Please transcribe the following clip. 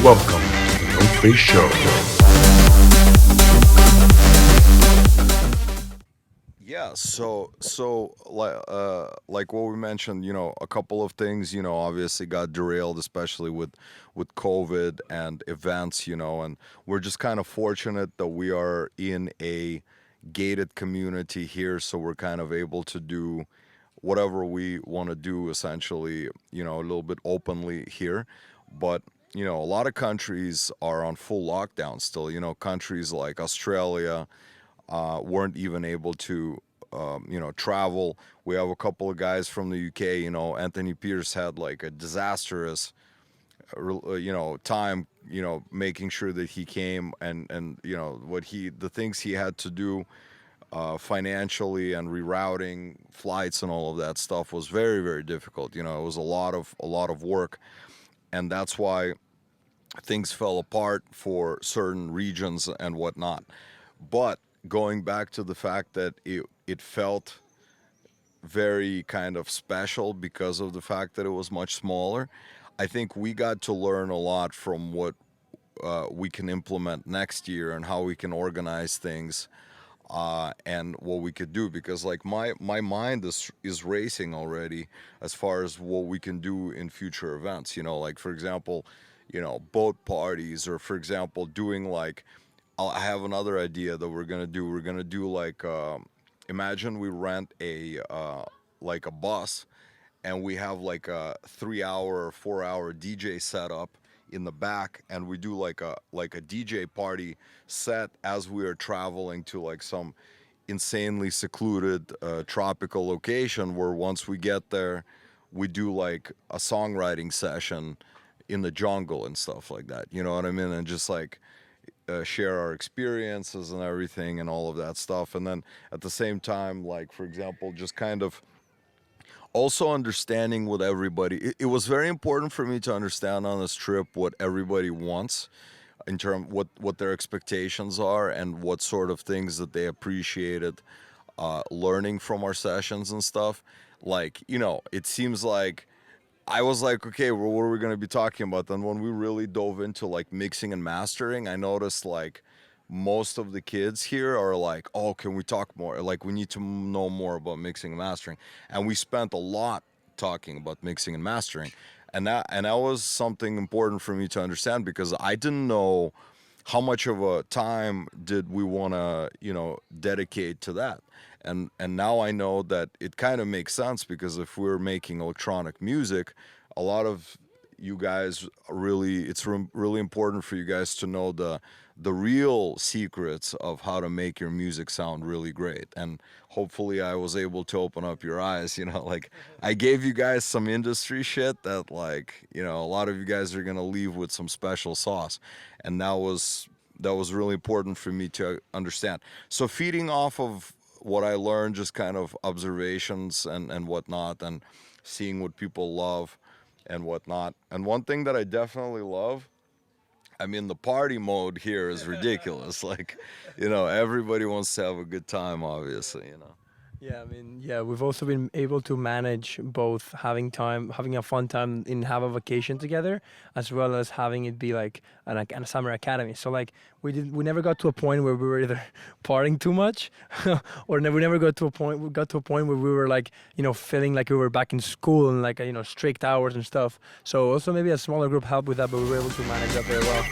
Welcome to the NoFace Show. Yeah, like what we mentioned, a couple of things, obviously got derailed, especially with COVID and events, and we're just kind of fortunate that we are in a gated community here, so we're kind of able to do whatever we want to do, essentially, a little bit openly here. But a lot of countries are on full lockdown still. Countries like Australia weren't even able to, travel. We have a couple of guys from the UK. Anthony Pierce had like a disastrous, time. Making sure that he came and the things he had to do financially and rerouting flights and all of that stuff was very, very difficult. It was a lot of work, and that's why things fell apart for certain regions and whatnot. But going back to the fact that it felt very kind of special because of the fact that it was much smaller, I think we got to learn a lot from what we can implement next year and how we can organize things and what we could do, because like my mind is racing already as far as what we can do in future events. Like for example, boat parties, or for example doing like, I have another idea that we're gonna do. We're gonna do like, imagine we rent a like a bus, and we have like a 3 hour or 4 hour DJ setup in the back, and we do like a DJ party set as we are traveling to like some insanely secluded tropical location, where once we get there, we do like a songwriting session in the jungle and stuff like that. You know what I mean? And just like share our experiences and everything and all of that stuff. And then at the same time, like for example, just kind of also understanding what everybody, it was very important for me to understand on this trip what everybody wants, in terms what their expectations are, and what sort of things that they appreciated learning from our sessions and stuff. Like, it seems like I was like, okay, well, what are we going to be talking about? Then when we really dove into like mixing and mastering, I noticed like most of the kids here are like, oh, can we talk more? Like, we need to know more about mixing and mastering. And we spent a lot talking about mixing and mastering. And that was something important for me to understand, because I didn't know how much of a time did we want to, dedicate to that. And now I know that it kind of makes sense, because if we're making electronic music, a lot of you guys really, it's really important for you guys to know the real secrets of how to make your music sound really great. And hopefully I was able to open up your eyes. Like, I gave you guys some industry shit that, like, a lot of you guys are gonna leave with some special sauce, and that was really important for me to understand. So feeding off of what I learned, just kind of observations and whatnot, and seeing what people love and whatnot. And one thing that I definitely love, I mean, the party mode here is ridiculous. Like, everybody wants to have a good time, obviously. Yeah, I mean, yeah, we've also been able to manage both having a fun time in have a vacation together, as well as having it be like a summer academy. So like we never got to a point where we were either partying too much, or we never got to a point where we were like, feeling like we were back in school and like, strict hours and stuff. So also maybe a smaller group helped with that, but we were able to manage that very well.